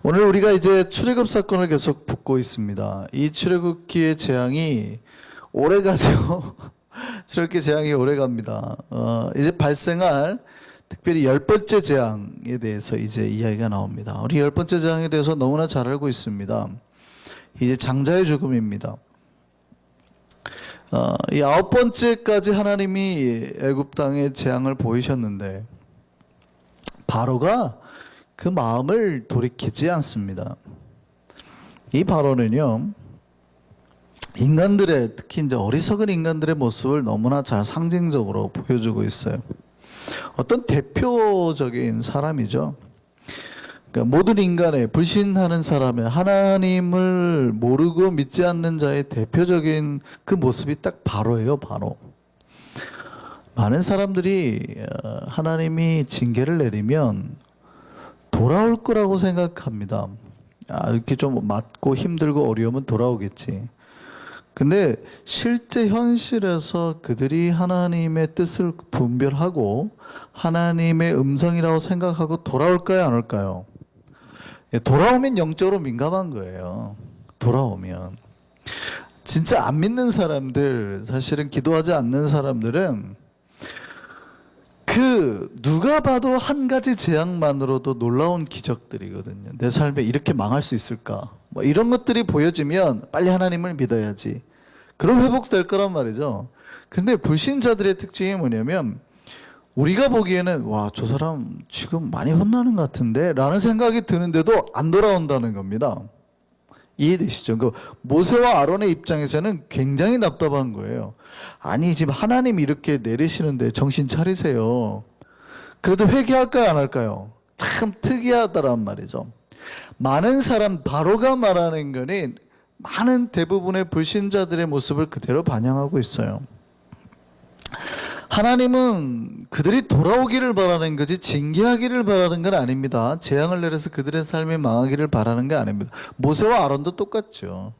오늘 우리가 이제 출애굽 사건을 계속 붙고 있습니다. 이 출애굽기의 재앙이 오래 가죠. 저렇게 재앙이 오래 갑니다. 이제 발생할 특별히 10번째 재앙에 대해서 이제 이야기가 나옵니다. 우리 10번째 재앙에 대해서 너무나 잘 알고 있습니다. 이제 장자의 죽음입니다. 이 9번째까지 하나님이 애굽 땅에 재앙을 보이셨는데 바로가 그 마음을 돌이키지 않습니다. 이 바로는요, 인간들의, 특히 이제 어리석은 인간들의 모습을 너무나 잘 상징적으로 보여주고 있어요. 어떤 대표적인 사람이죠. 그러니까 모든 인간의, 불신하는 사람의, 하나님을 모르고 믿지 않는 자의 대표적인 그 모습이 딱 바로예요, 바로. 많은 사람들이 하나님이 징계를 내리면 돌아올 거라고 생각합니다. 이렇게 좀 맞고 힘들고 어려우면 돌아오겠지. 근데 실제 현실에서 그들이 하나님의 뜻을 분별하고 하나님의 음성이라고 생각하고 돌아올까요, 안 올까요? 돌아오면 영적으로 민감한 거예요. 돌아오면. 진짜 안 믿는 사람들, 사실은 기도하지 않는 사람들은 누가 봐도 한 가지 재앙만으로도 놀라운 기적들이거든요. 내 삶에 이렇게 망할 수 있을까? 뭐 이런 것들이 보여지면 빨리 하나님을 믿어야지. 그럼 회복될 거란 말이죠. 근데 불신자들의 특징이 뭐냐면 우리가 보기에는 와, 저 사람 지금 많이 혼나는 것 같은데 라는 생각이 드는데도 안 돌아온다는 겁니다. 이해되시죠? 그 모세와 아론의 입장에서는 굉장히 답답한 거예요. 아니, 지금 하나님이 이렇게 내리시는데 정신 차리세요. 그래도 회개할까요, 안 할까요? 참 특이하다란 말이죠. 많은 사람, 바로가 말하는 거는 많은 대부분의 불신자들의 모습을 그대로 반영하고 있어요. 하나님은 그들이 돌아오기를 바라는 거지 징계하기를 바라는 건 아닙니다. 재앙을 내려서 그들의 삶이 망하기를 바라는 게 아닙니다. 모세와 아론도 똑같죠.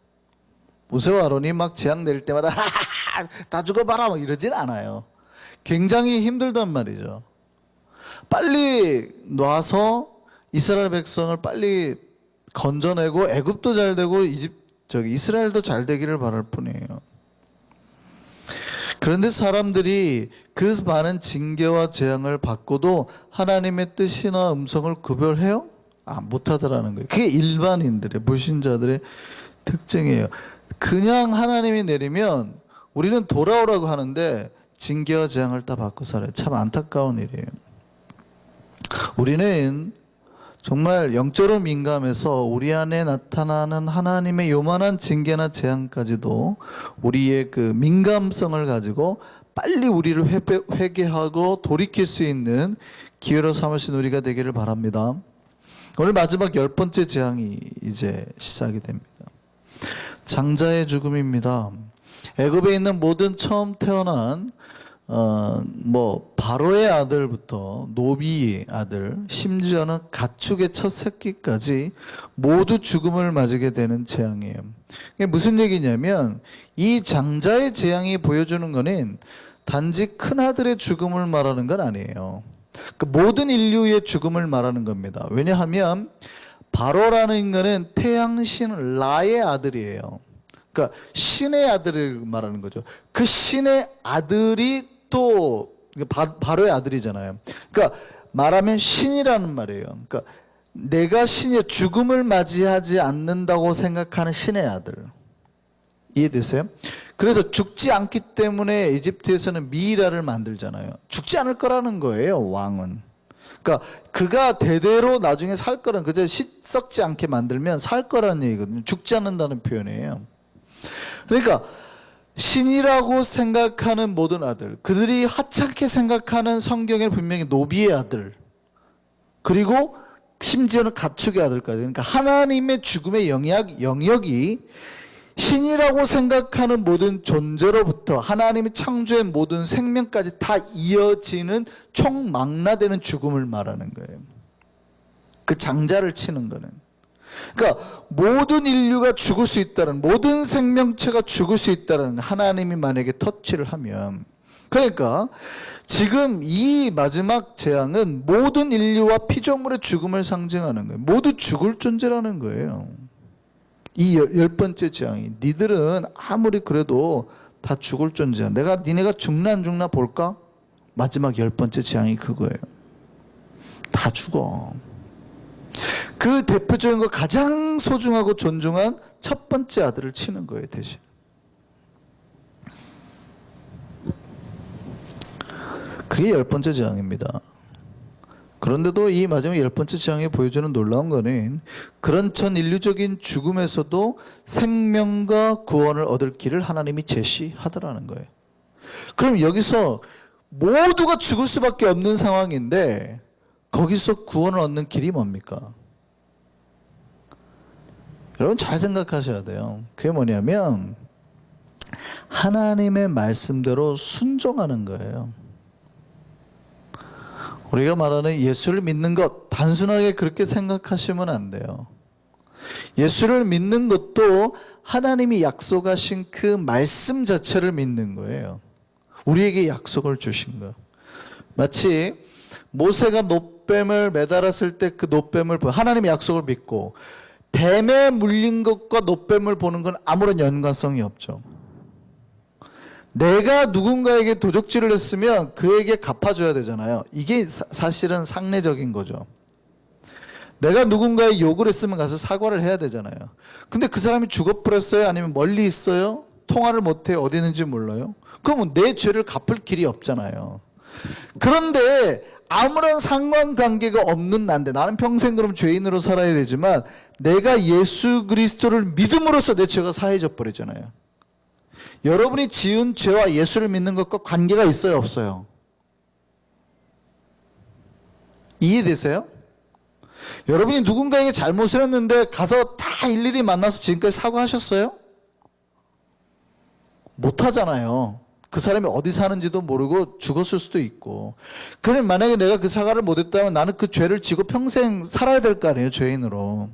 모세와 아론이 막 재앙 내릴 때마다 다 죽어봐라 막 이러진 않아요. 굉장히 힘들단 말이죠. 빨리 놔서 이스라엘 백성을 빨리 건져내고 애굽도 잘 되고 이스라엘도 잘 되기를 바랄 뿐이에요. 그런데 사람들이 그 많은 징계와 재앙을 받고도 하나님의 뜻이나 음성을 구별해요? 못하더라는 거예요. 그게 일반인들의, 불신자들의 특징이에요. 그냥 하나님이 내리면 우리는 돌아오라고 하는데 징계와 재앙을 다 받고 살아요. 참 안타까운 일이에요. 우리는 정말 영적으로 민감해서 우리 안에 나타나는 하나님의 요만한 징계나 재앙까지도 우리의 그 민감성을 가지고 빨리 우리를 회개하고 돌이킬 수 있는 기회로 삼으신 우리가 되기를 바랍니다. 오늘 마지막 10번째 재앙이 이제 시작이 됩니다. 장자의 죽음입니다. 애굽에 있는 모든 처음 태어난 바로의 아들부터 노비의 아들, 심지어는 가축의 첫 새끼까지 모두 죽음을 맞게 되는 재앙이에요. 이게 무슨 얘기냐면 이 장자의 재앙이 보여주는 거는 단지 큰아들의 죽음을 말하는 건 아니에요. 그 모든 인류의 죽음을 말하는 겁니다. 왜냐하면 바로라는 거는 태양신 라의 아들이에요. 그러니까 신의 아들을 말하는 거죠. 그 신의 아들이 또 바로의 아들이잖아요. 그러니까 말하면 신이라는 말이에요. 그러니까 내가 신의 죽음을 맞이하지 않는다고 생각하는 신의 아들. 이해되세요? 그래서 죽지 않기 때문에 이집트에서는 미이라를 만들잖아요. 죽지 않을 거라는 거예요, 왕은. 그러니까 그가 대대로 나중에 살 거라는, 그저 썩지 않게 만들면 살 거라는 얘기거든요. 죽지 않는다는 표현이에요. 그러니까 신이라고 생각하는 모든 아들, 그들이 하찮게 생각하는 성경에 분명히 노비의 아들, 그리고 심지어는 가축의 아들까지, 그러니까 하나님의 죽음의 영역이 신이라고 생각하는 모든 존재로부터 하나님이 창조의 모든 생명까지 다 이어지는 총망라되는 죽음을 말하는 거예요. 그 장자를 치는 거는. 그러니까 모든 인류가 죽을 수 있다는, 모든 생명체가 죽을 수 있다는 하나님이 만약에 터치를 하면 그러니까 지금 이 마지막 재앙은 모든 인류와 피조물의 죽음을 상징하는 거예요. 모두 죽을 존재라는 거예요. 이 열 번째 재앙이 니들은 아무리 그래도 다 죽을 존재야. 내가 니네가 죽나 안 죽나 볼까? 마지막 열 번째 재앙이 그거예요. 다 죽어. 그 대표적인 거 가장 소중하고 존중한 첫 번째 아들을 치는 거예요, 대신. 그게 열 번째 재앙입니다. 그런데도 이 마지막 열 번째 재앙이 보여주는 놀라운 거는 그런 전 인류적인 죽음에서도 생명과 구원을 얻을 길을 하나님이 제시하더라는 거예요. 그럼 여기서 모두가 죽을 수밖에 없는 상황인데 거기서 구원을 얻는 길이 뭡니까? 여러분 잘 생각하셔야 돼요. 그게 뭐냐면 하나님의 말씀대로 순종하는 거예요. 우리가 말하는 예수를 믿는 것, 단순하게 그렇게 생각하시면 안 돼요. 예수를 믿는 것도 하나님이 약속하신 그 말씀 자체를 믿는 거예요. 우리에게 약속을 주신 거. 마치 모세가 놋뱀을 매달았을 때 그 놋뱀을 하나님의 약속을 믿고 뱀에 물린 것과 놋뱀을 보는 건 아무런 연관성이 없죠. 내가 누군가에게 도적질을 했으면 그에게 갚아줘야 되잖아요. 이게 사실은 상례적인 거죠. 내가 누군가의 욕을 했으면 가서 사과를 해야 되잖아요. 근데 그 사람이 죽어버렸어요? 아니면 멀리 있어요? 통화를 못해요? 어디 있는지 몰라요? 그러면 내 죄를 갚을 길이 없잖아요. 그런데 아무런 상관관계가 없는 난데 나는 평생 그럼 죄인으로 살아야 되지만 내가 예수 그리스도를 믿음으로써 내 죄가 사해져 버리잖아요. 여러분이 지은 죄와 예수를 믿는 것과 관계가 있어요, 없어요? 이해되세요? 여러분이 누군가에게 잘못을 했는데 가서 다 일일이 만나서 지금까지 사과하셨어요? 못하잖아요. 그 사람이 어디 사는지도 모르고 죽었을 수도 있고. 그럼 만약에 내가 그 사과를 못했다면 나는 그 죄를 지고 평생 살아야 될 거 아니에요, 죄인으로.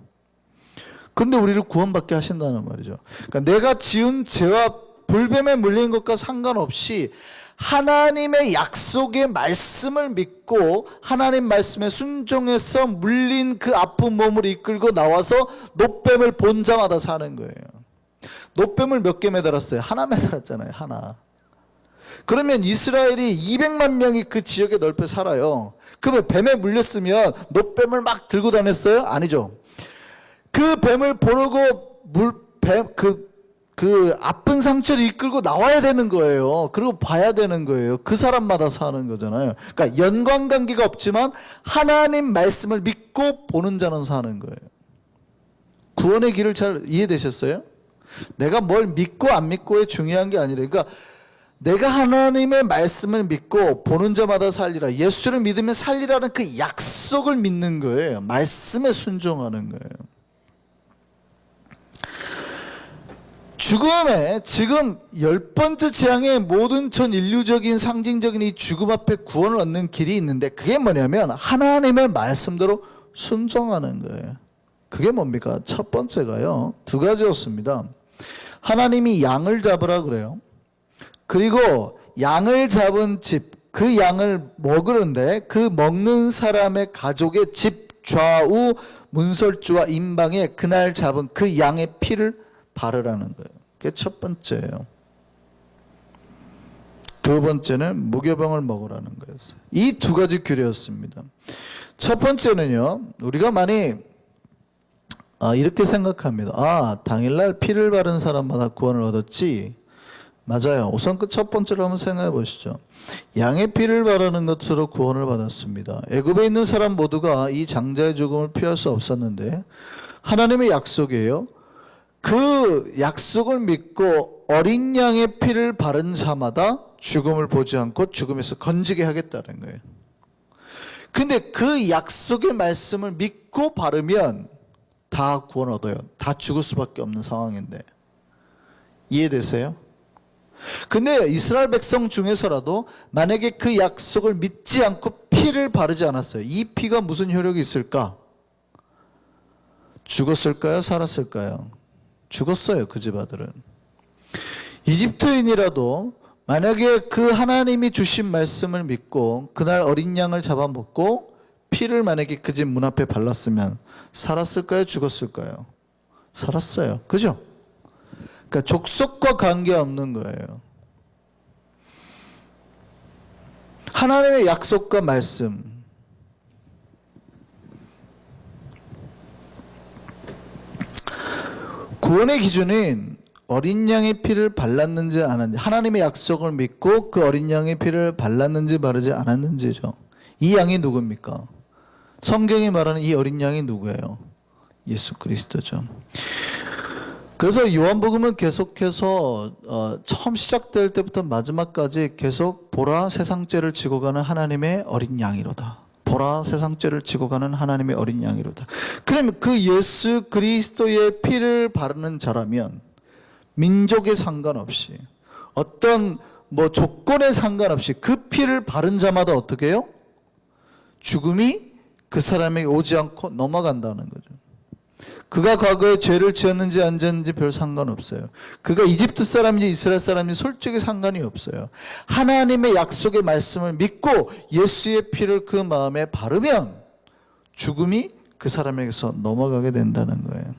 그런데 우리를 구원받게 하신다는 말이죠. 그러니까 내가 지은 죄와 불뱀에 물린 것과 상관없이 하나님의 약속의 말씀을 믿고 하나님 말씀에 순종해서 물린 그 아픈 몸을 이끌고 나와서 놋뱀을 본 자마다 사는 거예요. 놋뱀을 몇 개 매달았어요? 하나 매달았잖아요. 하나. 그러면 이스라엘이 200만 명이 그 지역에 넓혀 살아요. 그러면 뱀에 물렸으면 놋뱀을 막 들고 다녔어요? 아니죠. 그 뱀을 보려고 그 아픈 상처를 이끌고 나와야 되는 거예요. 그리고 봐야 되는 거예요. 그 사람마다 사는 거잖아요. 그러니까 연관관계가 없지만 하나님 말씀을 믿고 보는 자는 사는 거예요. 구원의 길을 잘 이해되셨어요? 내가 뭘 믿고 안 믿고에 중요한 게 아니라, 그러니까 내가 하나님의 말씀을 믿고 보는 자마다 살리라, 예수를 믿으면 살리라는 그 약속을 믿는 거예요. 말씀에 순종하는 거예요. 죽음의 지금 열 번째 재앙의 모든 전 인류적인 상징적인 이 죽음 앞에 구원을 얻는 길이 있는데 그게 뭐냐면 하나님의 말씀대로 순종하는 거예요. 그게 뭡니까? 첫 번째가요, 두 가지였습니다. 하나님이 양을 잡으라 그래요. 그리고 양을 잡은 집, 그 양을 먹으는데 그 먹는 사람의 가족의 집 좌우 문설주와 임방에 그날 잡은 그 양의 피를 바르라는 거예요. 그게 첫 번째예요. 두 번째는 무교병을 먹으라는 거였어요. 이 두 가지 규례였습니다. 첫 번째는요, 우리가 많이 이렇게 생각합니다. 당일날 피를 바른 사람마다 구원을 얻었지. 맞아요. 우선 그 첫 번째로 한번 생각해 보시죠. 양의 피를 바르는 것으로 구원을 받았습니다. 애굽에 있는 사람 모두가 이 장자의 죽음을 피할 수 없었는데 하나님의 약속이에요. 그 약속을 믿고 어린 양의 피를 바른 자마다 죽음을 보지 않고 죽음에서 건지게 하겠다는 거예요. 근데 그 약속의 말씀을 믿고 바르면 다 구원 얻어요. 다 죽을 수밖에 없는 상황인데. 이해되세요? 근데 이스라엘 백성 중에서라도 만약에 그 약속을 믿지 않고 피를 바르지 않았어요. 이 피가 무슨 효력이 있을까? 죽었을까요? 살았을까요? 죽었어요. 그 집 아들은. 이집트인이라도 만약에 그 하나님이 주신 말씀을 믿고 그날 어린 양을 잡아먹고 피를 만약에 그 집 문 앞에 발랐으면 살았을까요? 죽었을까요? 살았어요. 그죠? 그러니까 족속과 관계없는 거예요. 하나님의 약속과 말씀. 구원의 기준은 어린 양의 피를 발랐는지 안 했는지, 하나님의 약속을 믿고 그 어린 양의 피를 발랐는지 바르지 않았는지죠. 이 양이 누굽니까? 성경이 말하는 이 어린 양이 누구예요? 예수 그리스도죠. 그래서 요한복음은 계속해서 처음 시작될 때부터 마지막까지 계속 보라 세상 죄를 지고 가는 하나님의 어린 양이로다. 보라 세상 죄를 지고 가는 하나님의 어린 양이로다. 그러면 그 예수 그리스도의 피를 바르는 자라면 민족에 상관없이 어떤 조건에 상관없이 그 피를 바른 자마다 어떻게 해요? 죽음이 그 사람에게 오지 않고 넘어간다는 거죠. 그가 과거에 죄를 지었는지 안 지었는지 별 상관없어요. 그가 이집트 사람인지 이스라엘 사람인지 솔직히 상관이 없어요. 하나님의 약속의 말씀을 믿고 예수의 피를 그 마음에 바르면 죽음이 그 사람에게서 넘어가게 된다는 거예요.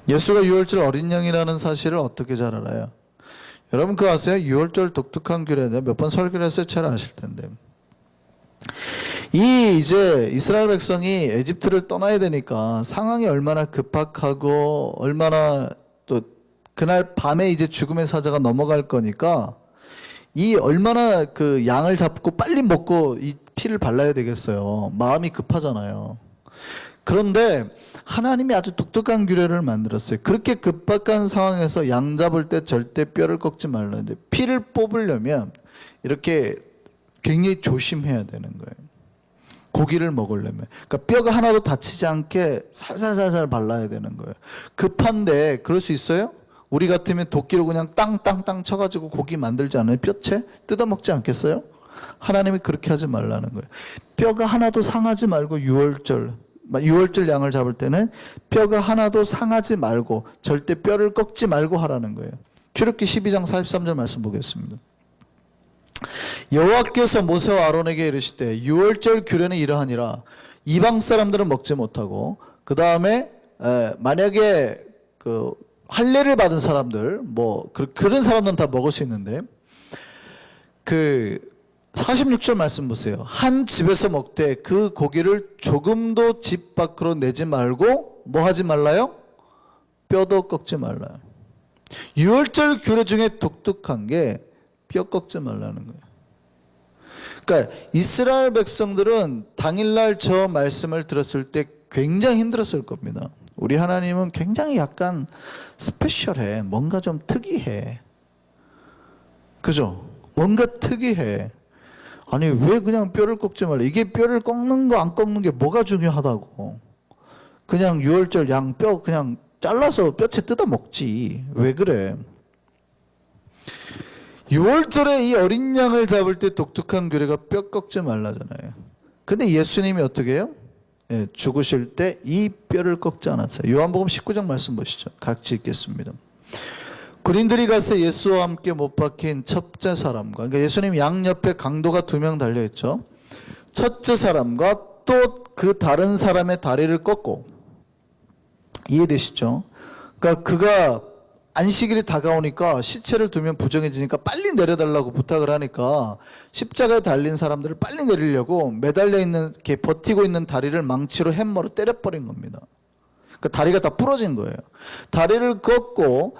예수가 유월절 어린 양이라는 사실을 어떻게 잘 알아요? 여러분 그거 아세요? 유월절 독특한 규례인데 몇 번 설교를 했어요. 잘 아실 텐데. 이제 이스라엘 백성이 에집트를 떠나야 되니까 상황이 얼마나 급박하고 얼마나 또 그날 밤에 이제 죽음의 사자가 넘어갈 거니까 이 얼마나 그 양을 잡고 빨리 먹고 이 피를 발라야 되겠어요. 마음이 급하잖아요. 그런데 하나님이 아주 독특한 규례를 만들었어요. 그렇게 급박한 상황에서 양 잡을 때 절대 뼈를 꺾지 말라는데 피를 뽑으려면 이렇게 굉장히 조심해야 되는 거예요. 고기를 먹으려면. 그러니까 뼈가 하나도 다치지 않게 살살살살 발라야 되는 거예요. 급한데 그럴 수 있어요? 우리 같으면 도끼로 그냥 땅땅땅 쳐가지고 고기 만들지 않아요? 뼈채 뜯어먹지 않겠어요? 하나님이 그렇게 하지 말라는 거예요. 뼈가 하나도 상하지 말고 유월절 양을 잡을 때는 뼈가 하나도 상하지 말고 절대 뼈를 꺾지 말고 하라는 거예요. 출애굽기 12장 43절 말씀 보겠습니다. 여호와께서 모세와 아론에게 이르시되 유월절 규례는 이러하니라. 이방 사람들은 먹지 못하고 그 다음에 만약에 그 할례를 받은 사람들 그런 사람들은 다 먹을 수 있는데 그 46절 말씀 보세요. 한 집에서 먹되 그 고기를 조금도 집 밖으로 내지 말고 뭐 하지 말라요? 뼈도 꺾지 말라요. 유월절 규례 중에 독특한 게 뼈 꺾지 말라는 거예요. 그러니까 이스라엘 백성들은 당일날 저 말씀을 들었을 때 굉장히 힘들었을 겁니다. 우리 하나님은 굉장히 약간 스페셜해. 뭔가 좀 특이해. 그죠? 뭔가 특이해. 아니 왜 그냥 뼈를 꺾지 말라. 이게 뼈를 꺾는 거 안 꺾는 게 뭐가 중요하다고. 그냥 유월절 양 뼈 그냥 잘라서 뼈채 뜯어 먹지. 왜 그래? 유월절에 이 어린 양을 잡을 때 독특한 규례가 뼈 꺾지 말라잖아요. 근데 예수님이 어떻게 해요? 죽으실 때 이 뼈를 꺾지 않았어요. 요한복음 19장 말씀 보시죠. 같이 읽겠습니다. 군인들이 가서 예수와 함께 못 박힌 첫째 사람과, 그러니까 예수님 양 옆에 강도가 2명 달려있죠. 첫째 사람과 또 그 다른 사람의 다리를 꺾고, 이해되시죠? 그러니까 그가 안식일이 다가오니까 시체를 두면 부정해지니까 빨리 내려달라고 부탁을 하니까 십자가에 달린 사람들을 빨리 내리려고 매달려 있는, 이렇게 버티고 있는 다리를 망치로 햄머로 때려버린 겁니다. 그러니까 다리가 다 부러진 거예요. 다리를 꺾고,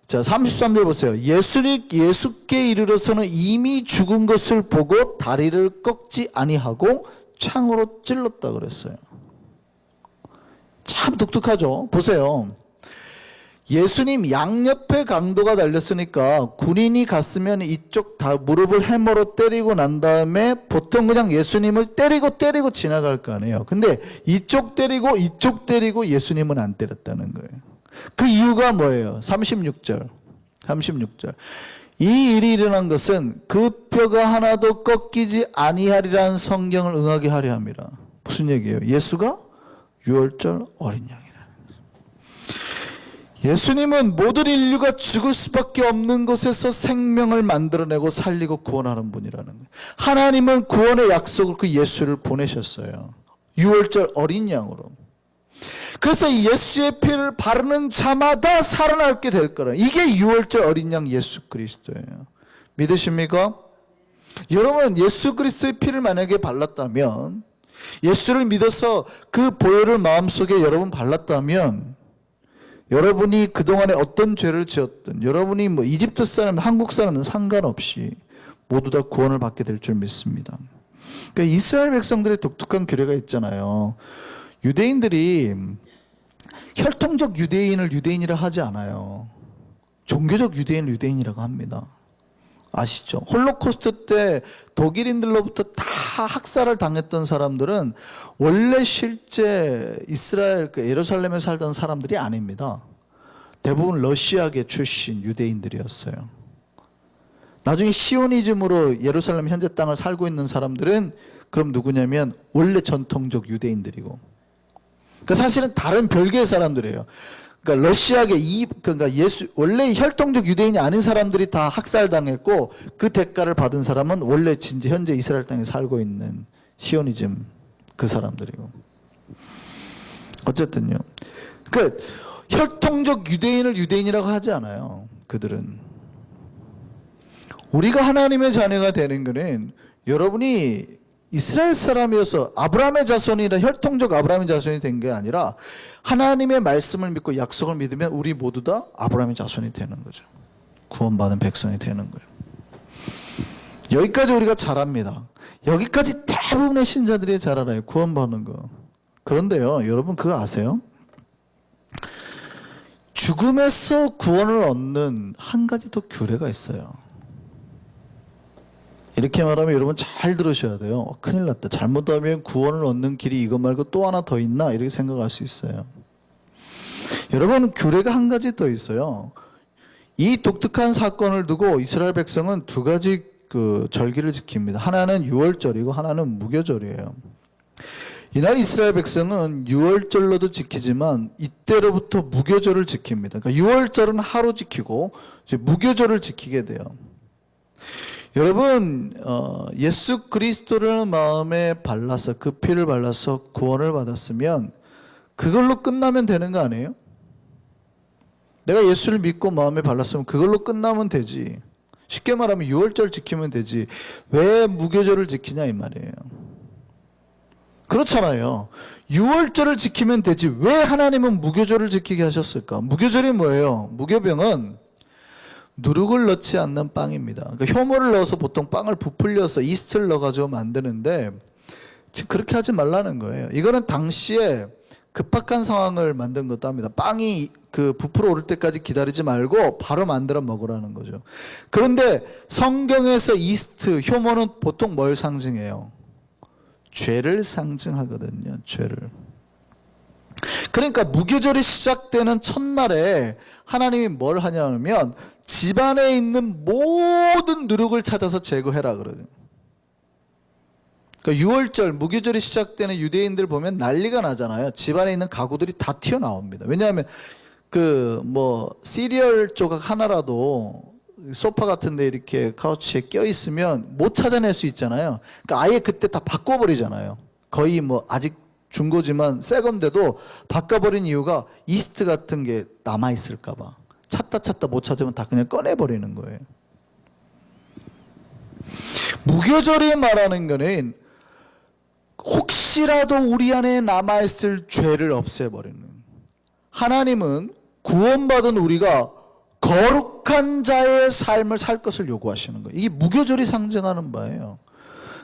자, 33절 보세요. 예수께 이르러서는 이미 죽은 것을 보고 다리를 꺾지 아니하고 창으로 찔렀다 그랬어요. 참 독특하죠? 보세요. 예수님 양옆에 강도가 달렸으니까 군인이 갔으면 이쪽 다 무릎을 해머로 때리고 난 다음에 보통 그냥 예수님을 때리고 지나갈 거 아니에요. 근데 이쪽 때리고 예수님은 안 때렸다는 거예요. 그 이유가 뭐예요? 36절. 이 일이 일어난 것은 그 뼈가 하나도 꺾이지 아니하리라는 성경을 응하게 하려 함이라. 무슨 얘기예요? 예수가 유월절 어린 양이라는 거예요. 예수님은 모든 인류가 죽을 수밖에 없는 곳에서 생명을 만들어내고 살리고 구원하는 분이라는 거예요. 하나님은 구원의 약속으로 그 예수를 보내셨어요. 유월절 어린 양으로. 그래서 이 예수의 피를 바르는 자마다 살아나게 될 거라. 이게 유월절 어린 양 예수 그리스도예요. 믿으십니까? 여러분, 예수 그리스도의 피를 만약에 발랐다면, 예수를 믿어서 그 보혈을 마음속에 여러분 발랐다면, 여러분이 그동안에 어떤 죄를 지었든, 여러분이 뭐 이집트 사람, 한국 사람은 상관없이 모두 다 구원을 받게 될 줄 믿습니다. 그러니까 이스라엘 백성들의 독특한 규례가 있잖아요. 유대인들이 혈통적 유대인을 유대인이라 하지 않아요. 종교적 유대인을 유대인이라고 합니다. 아시죠? 홀로코스트 때 독일인들로부터 다 학살을 당했던 사람들은 원래 실제 이스라엘 예루살렘에 살던 사람들이 아닙니다. 대부분 러시아계 출신 유대인들이었어요. 나중에 시오니즘으로 예루살렘 현재 땅을 살고 있는 사람들은 그럼 누구냐면 원래 전통적 유대인들이고, 그러니까 사실은 다른 별개의 사람들이에요. 그러니까 러시아계 그러니까 원래 혈통적 유대인이 아닌 사람들이 다 학살당했고, 그 대가를 받은 사람은 원래 진짜 현재 이스라엘 땅에 살고 있는 시오니즘 그 사람들이고. 어쨌든요. 그 혈통적 유대인을 유대인이라고 하지 않아요. 그들은. 우리가 하나님의 자녀가 되는 것은 여러분이 이스라엘 사람이어서 아브라함의 자손이라 혈통적 아브라함의 자손이 된 게 아니라 하나님의 말씀을 믿고 약속을 믿으면 우리 모두 다 아브라함의 자손이 되는 거죠. 구원받은 백성이 되는 거예요. 여기까지 우리가 잘 압니다. 여기까지 대부분의 신자들이 잘 알아요. 구원받는 거. 그런데요, 여러분 그거 아세요? 죽음에서 구원을 얻는 한 가지 더 규례가 있어요. 이렇게 말하면 여러분 잘 들으셔야 돼요. 큰일 났다. 잘못하면 구원을 얻는 길이 이거 말고 또 하나 더 있나? 이렇게 생각할 수 있어요. 여러분, 규례가 한 가지 더 있어요. 이 독특한 사건을 두고 이스라엘 백성은 두 가지 그 절기를 지킵니다. 하나는 유월절이고 하나는 무교절이에요. 이날 이스라엘 백성은 유월절로도 지키지만 이때로부터 무교절을 지킵니다. 그러니까 유월절은 하루 지키고 이제 무교절을 지키게 돼요. 여러분, 예수 그리스도를 마음에 발라서 그 피를 발라서 구원을 받았으면 그걸로 끝나면 되는 거 아니에요? 내가 예수를 믿고 마음에 발랐으면 그걸로 끝나면 되지. 쉽게 말하면 유월절 지키면 되지. 왜 무교절을 지키냐 이 말이에요. 그렇잖아요. 유월절을 지키면 되지 왜 하나님은 무교절을 지키게 하셨을까? 무교절이 뭐예요? 무교병은 누룩을 넣지 않는 빵입니다. 그러니까 효모를 넣어서 보통 빵을 부풀려서 이스트를 넣어가지고 만드는데 지금 그렇게 하지 말라는 거예요. 이거는 당시에 급박한 상황을 만든 것도 합니다. 빵이 그 부풀어 오를 때까지 기다리지 말고 바로 만들어 먹으라는 거죠. 그런데 성경에서 이스트, 효모는 보통 뭘 상징해요? 죄를 상징하거든요. 죄를. 그러니까 무교절이 시작되는 첫날에 하나님이 뭘 하냐면 집안에 있는 모든 누룩을 찾아서 제거해라 그러거든요. 그러니까 유월절, 무교절이 시작되는 유대인들 보면 난리가 나잖아요. 집안에 있는 가구들이 다 튀어나옵니다. 왜냐하면 시리얼 조각 하나라도 소파 같은 데 이렇게 카우치에 껴 있으면 못 찾아낼 수 있잖아요. 그러니까 아예 그때 다 바꿔버리잖아요. 거의 아직 중고지만 새 건데도 바꿔버린 이유가 이스트 같은 게 남아있을까 봐. 찾다 못 찾으면 다 그냥 꺼내버리는 거예요. 무교절이 말하는 거는 혹시라도 우리 안에 남아있을 죄를 없애버리는. 하나님은 구원받은 우리가 거룩한 자의 삶을 살 것을 요구하시는 거예요. 이게 무교절이 상징하는 바예요.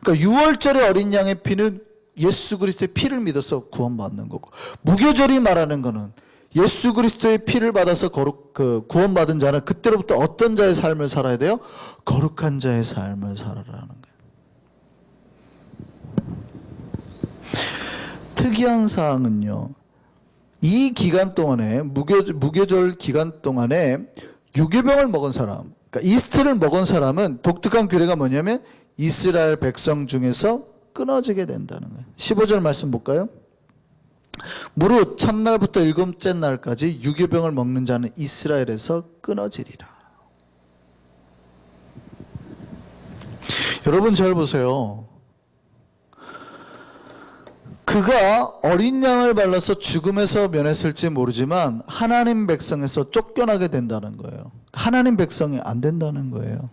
그러니까 유월절의 어린 양의 피는 예수 그리스도의 피를 믿어서 구원받는 거고, 무교절이 말하는 거는 예수 그리스도의 피를 받아서 구원받은 자는 그때로부터 어떤 자의 삶을 살아야 돼요? 거룩한 자의 삶을 살아라는 거예요. 특이한 사항은요, 이 기간 동안에 무교절 기간 동안에 유교병을 먹은 사람, 그러니까 이스트를 먹은 사람은 독특한 규례가 뭐냐면 이스라엘 백성 중에서 끊어지게 된다는 거예요. 15절 말씀 볼까요? 무릇 첫날부터 일곱째 날까지 유교병을 먹는 자는 이스라엘에서 끊어지리라. 여러분 잘 보세요. 그가 어린 양을 발라서 죽음에서 면했을지 모르지만 하나님 백성에서 쫓겨나게 된다는 거예요. 하나님 백성이 안 된다는 거예요.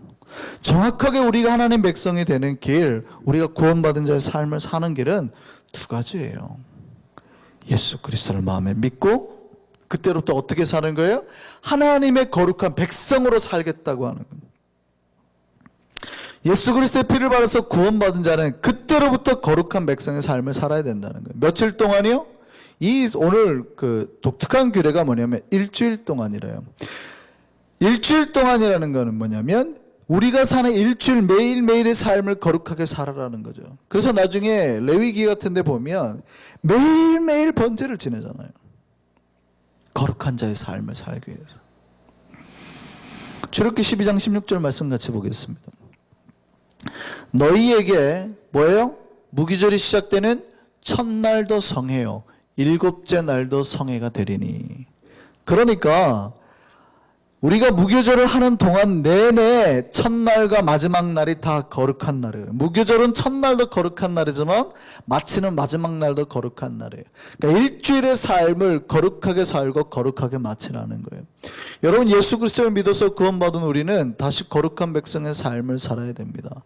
정확하게 우리가 하나님 백성이 되는 길, 우리가 구원받은 자의 삶을 사는 길은 두 가지예요. 예수 그리스도를 마음에 믿고 그때부터 어떻게 사는 거예요? 하나님의 거룩한 백성으로 살겠다고 하는 겁니다. 예수 그리스도의 피를 발라서 구원받은 자는 그때로부터 거룩한 백성의 삶을 살아야 된다는 거예요. 며칠 동안이요? 오늘 그 독특한 규례가 뭐냐면 일주일 동안이래요. 일주일 동안이라는 거는 뭐냐면 우리가 사는 일주일 매일매일의 삶을 거룩하게 살아라는 거죠. 그래서 나중에 레위기 같은 데 보면 매일매일 번제를 지내잖아요. 거룩한 자의 삶을 살기 위해서. 출애굽기 12장 16절 말씀 같이 보겠습니다. 너희에게 뭐예요? 무기절이 시작되는 첫날도 성회요 일곱째 날도 성회가 되리니. 그러니까 우리가 무교절을 하는 동안 내내 첫날과 마지막 날이 다 거룩한 날이에요. 무교절은 첫날도 거룩한 날이지만 마치는 마지막 날도 거룩한 날이에요. 그러니까 일주일의 삶을 거룩하게 살고 거룩하게 마치라는 거예요. 여러분 예수 그리스도를 믿어서 구원받은 우리는 다시 거룩한 백성의 삶을 살아야 됩니다.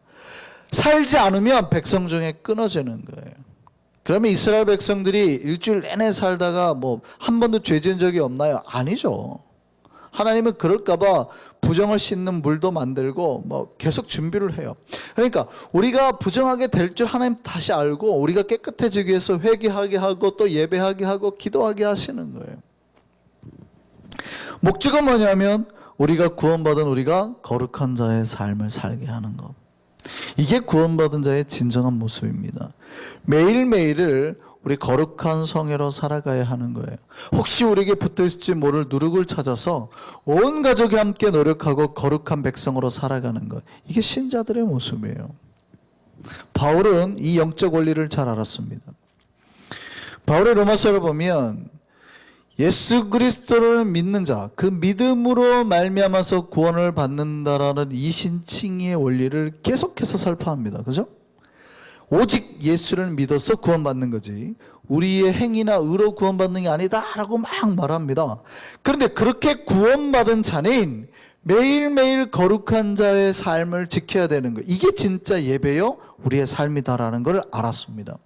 살지 않으면 백성 중에 끊어지는 거예요. 그러면 이스라엘 백성들이 일주일 내내 살다가 뭐 한 번도 죄 지은 적이 없나요? 아니죠. 하나님은 그럴까봐 부정을 씻는 물도 만들고 뭐 계속 준비를 해요. 그러니까 우리가 부정하게 될 줄 하나님 다시 알고 우리가 깨끗해지기 위해서 회개하게 하고 또 예배하게 하고 기도하게 하시는 거예요. 목적은 뭐냐면 우리가 구원받은 우리가 거룩한 자의 삶을 살게 하는 것. 이게 구원받은 자의 진정한 모습입니다. 매일매일을 우리 거룩한 성회로 살아가야 하는 거예요. 혹시 우리에게 붙어있을지 모를 누룩을 찾아서 온 가족이 함께 노력하고 거룩한 백성으로 살아가는 것. 이게 신자들의 모습이에요. 바울은 이 영적 원리를 잘 알았습니다. 바울의 로마서를 보면 예수 그리스도를 믿는 자, 그 믿음으로 말미암아서 구원을 받는다라는 이신칭의의 원리를 계속해서 설파합니다. 그죠? 오직 예수를 믿어서 구원받는 거지 우리의 행위나 의로 구원받는 게 아니다라고 막 말합니다. 그런데 그렇게 구원받은 자는 매일매일 거룩한 자의 삶을 지켜야 되는 거. 이게 진짜 예배요 우리의 삶이다라는 걸 알았습니다.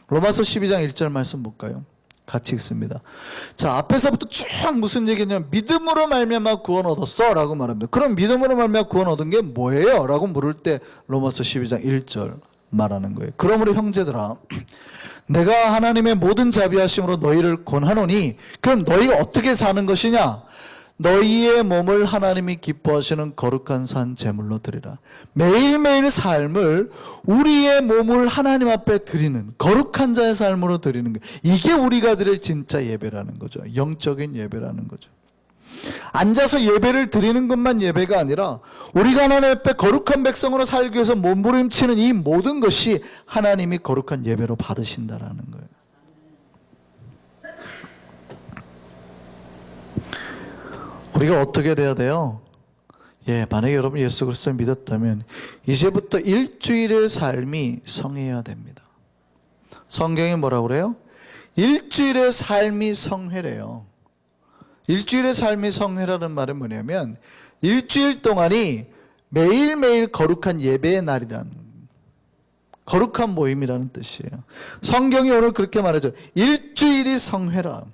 로마서 12장 1절 말씀 볼까요? 같이 읽습니다. 자, 앞에서부터 쭉 무슨 얘기냐면 믿음으로 말미암아 구원 얻었어 라고 말합니다. 그럼 믿음으로 말미암아 구원 얻은 게 뭐예요? 라고 물을 때 로마서 12장 1절 말하는 거예요. 그러므로 형제들아 내가 하나님의 모든 자비하심으로 너희를 권하노니 그럼 너희가 어떻게 사는 것이냐? 너희의 몸을 하나님이 기뻐하시는 거룩한 산 제물로 드리라. 매일매일 삶을 우리의 몸을 하나님 앞에 드리는 거룩한 자의 삶으로 드리는 거. 이게 우리가 드릴 진짜 예배라는 거죠. 영적인 예배라는 거죠. 앉아서 예배를 드리는 것만 예배가 아니라 우리가 하나님 앞에 거룩한 백성으로 살기 위해서 몸부림치는 이 모든 것이 하나님이 거룩한 예배로 받으신다라는 거예요. 우리가 어떻게 돼야 돼요? 만약에 여러분 예수 그리스도를 믿었다면 이제부터 일주일의 삶이 성회여야 됩니다. 성경이 뭐라고 그래요? 일주일의 삶이 성회래요. 일주일의 삶이 성회라는 말은 뭐냐면 일주일 동안이 매일매일 거룩한 예배의 날이라는 거룩한 모임이라는 뜻이에요. 성경이 오늘 그렇게 말하죠. 일주일이 성회라.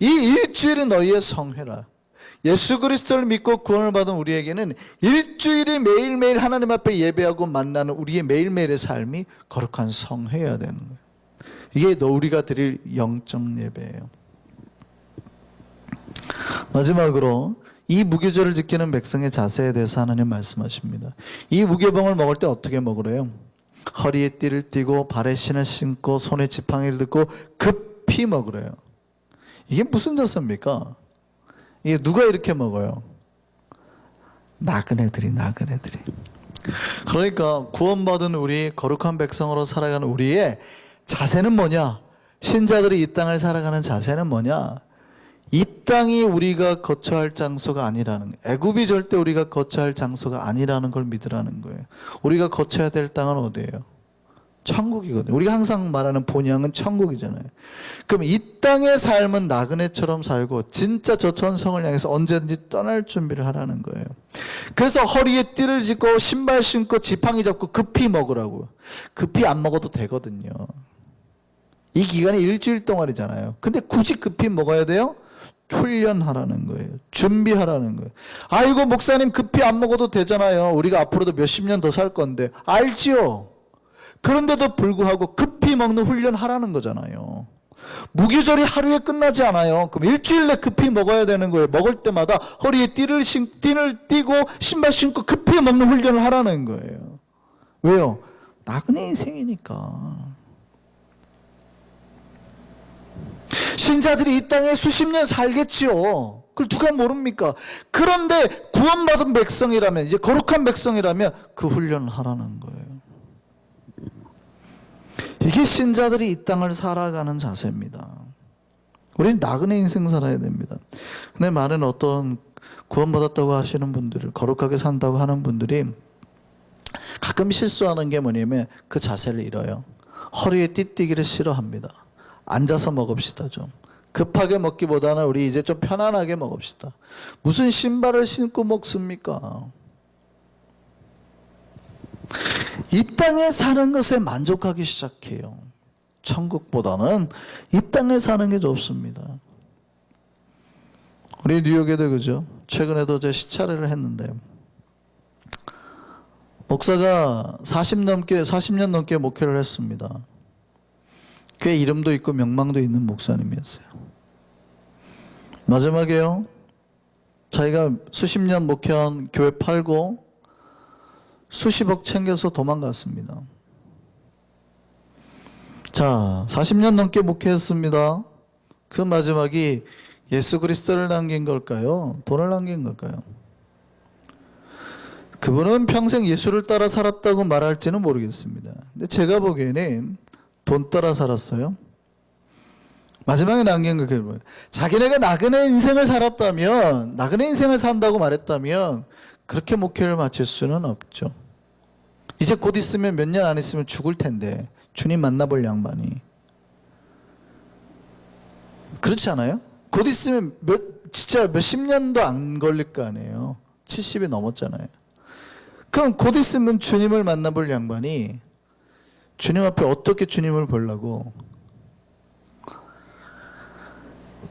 이 일주일이 너희의 성회라. 예수 그리스도를 믿고 구원을 받은 우리에게는 일주일이 매일매일 하나님 앞에 예배하고 만나는 우리의 매일매일의 삶이 거룩한 성회여야 되는 거예요. 이게 우리가 드릴 영적 예배예요. 마지막으로 이 무교절을 지키는 백성의 자세에 대해서 하나님 말씀하십니다. 이 무교병을 먹을 때 어떻게 먹으래요? 허리에 띠를 띠고 발에 신을 신고 손에 지팡이를 들고 급히 먹으래요. 이게 무슨 자세입니까? 이게 누가 이렇게 먹어요? 나그네들이. 그러니까 구원받은 우리 거룩한 백성으로 살아가는 우리의 자세는 뭐냐? 신자들이 이 땅을 살아가는 자세는 뭐냐? 이 땅이 우리가 거처할 장소가 아니라는 거예요. 애굽이 절대 우리가 거처할 장소가 아니라는 걸 믿으라는 거예요. 우리가 거처해야 될 땅은 어디예요? 천국이거든요. 우리가 항상 말하는 본향은 천국이잖아요. 그럼 이 땅의 삶은 나그네처럼 살고 진짜 저 천성을 향해서 언제든지 떠날 준비를 하라는 거예요. 그래서 허리에 띠를 짚고 신발 신고 지팡이 잡고 급히 먹으라고. 급히 안 먹어도 되거든요. 이 기간이 일주일 동안이잖아요. 근데 굳이 급히 먹어야 돼요? 훈련하라는 거예요. 준비하라는 거예요. 아이고 목사님 급히 안 먹어도 되잖아요. 우리가 앞으로도 몇십 년 더 살 건데. 알지요. 그런데도 불구하고 급히 먹는 훈련하라는 거잖아요. 무교절이 하루에 끝나지 않아요. 그럼 일주일 내 급히 먹어야 되는 거예요. 먹을 때마다 허리에 띠를 띠고 신발 신고 급히 먹는 훈련을 하라는 거예요. 왜요? 나그네 인생이니까. 신자들이 이 땅에 수십 년 살겠지요. 그걸 누가 모릅니까? 그런데 구원받은 백성이라면, 이제 거룩한 백성이라면 그 훈련을 하라는 거예요. 이게 신자들이 이 땅을 살아가는 자세입니다. 우리는 나그네 인생 살아야 됩니다. 근데 많은 어떤 구원받았다고 하시는 분들을, 거룩하게 산다고 하는 분들이 가끔 실수하는 게 뭐냐면 그 자세를 잃어요. 허리에 띠띠기를 싫어합니다. 앉아서 먹읍시다 좀. 급하게 먹기보다는 우리 이제 좀 편안하게 먹읍시다. 무슨 신발을 신고 먹습니까? 이 땅에 사는 것에 만족하기 시작해요. 천국보다는 이 땅에 사는 게 좋습니다. 우리 뉴욕에도 그죠? 최근에도 제 시찰을 했는데 목사가 40년 넘게 목회를 했습니다. 꽤 이름도 있고 명망도 있는 목사님이었어요. 마지막에요. 자기가 수십 년 목회한 교회 팔고 수십억 챙겨서 도망갔습니다. 자, 40년 넘게 목회했습니다. 그 마지막이 예수 그리스도를 남긴 걸까요? 돈을 남긴 걸까요? 그분은 평생 예수를 따라 살았다고 말할지는 모르겠습니다. 근데 제가 보기에는 돈 따라 살았어요. 마지막에 남긴 게 뭐예요? 자기네가 나그네 인생을 살았다면, 나그네 인생을 산다고 말했다면 그렇게 목회를 마칠 수는 없죠. 이제 곧 있으면 몇 년 안 있으면 죽을 텐데 주님 만나볼 양반이. 그렇지 않아요? 곧 있으면 진짜 몇십 년도 안 걸릴 거 아니에요. 70이 넘었잖아요. 그럼 곧 있으면 주님을 만나볼 양반이 주님 앞에 어떻게 주님을 보려고?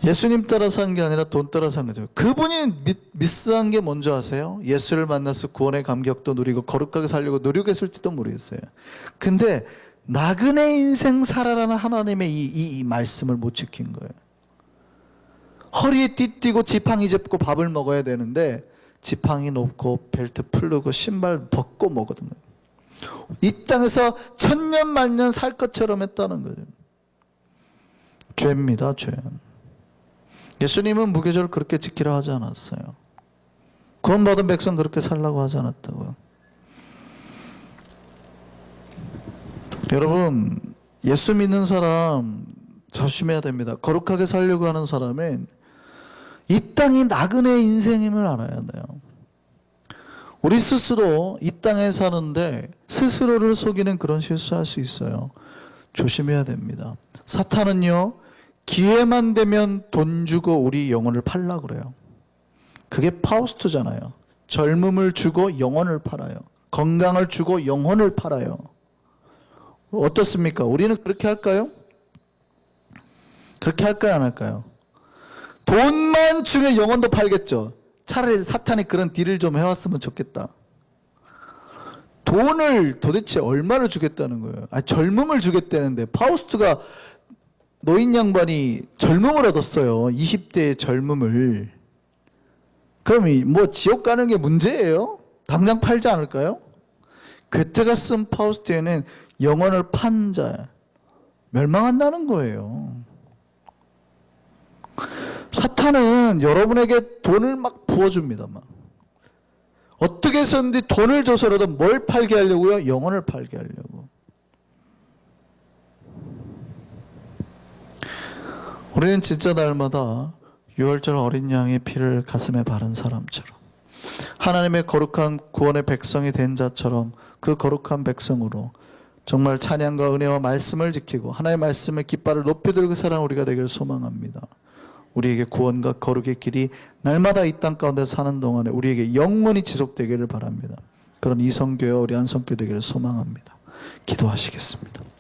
예수님 따라 산 게 아니라 돈 따라 산 거죠. 그분이 미스한 게 뭔지 아세요? 예수를 만나서 구원의 감격도 누리고 거룩하게 살려고 노력했을지도 모르겠어요. 근데 나그네 인생 살아라는 하나님의 이 말씀을 못 지킨 거예요. 허리에 띠띠고 지팡이 잡고 밥을 먹어야 되는데 지팡이 놓고 벨트 풀르고 신발 벗고 먹거든요. 이 땅에서 천년 만년 살 것처럼 했다는 거죠. 죄입니다, 죄. 예수님은 무교절 그렇게 지키라 하지 않았어요. 구원받은 백성 그렇게 살라고 하지 않았다고요. 여러분, 예수 믿는 사람 조심해야 됩니다. 거룩하게 살려고 하는 사람은 이 땅이 나그네 인생임을 알아야 돼요. 우리 스스로 이 땅에 사는데 스스로를 속이는 그런 실수할 수 있어요. 조심해야 됩니다. 사탄은요, 기회만 되면 돈 주고 우리 영혼을 팔려고 그래요. 그게 파우스트잖아요. 젊음을 주고 영혼을 팔아요. 건강을 주고 영혼을 팔아요. 어떻습니까? 우리는 그렇게 할까요? 그렇게 할까요, 안 할까요? 돈만 주면 영혼도 팔겠죠. 차라리 사탄이 그런 딜을 좀 해왔으면 좋겠다. 돈을 도대체 얼마를 주겠다는 거예요? 젊음을 주겠다는데 파우스트가 노인 양반이 젊음을 얻었어요. 20대의 젊음을. 그럼 뭐 지옥 가는 게 문제예요? 당장 팔지 않을까요? 괴테가 쓴 파우스트에는 영혼을 판 자, 멸망한다는 거예요. 사탄은 여러분에게 돈을 막 부어줍니다. 막. 어떻게 해서든지 돈을 줘서라도 뭘 팔게 하려고요? 영혼을 팔게 하려고. 우리는 진짜 날마다 유월절 어린 양의 피를 가슴에 바른 사람처럼 하나님의 거룩한 구원의 백성이 된 자처럼 그 거룩한 백성으로 정말 찬양과 은혜와 말씀을 지키고 하나님의 말씀의 깃발을 높이 들고 살아가는 우리가 되기를 소망합니다. 우리에게 구원과 거룩의 길이 날마다 이 땅 가운데 사는 동안에 우리에게 영원히 지속되기를 바랍니다. 그런 이성교회 우리 안성교회 되기를 소망합니다. 기도하시겠습니다.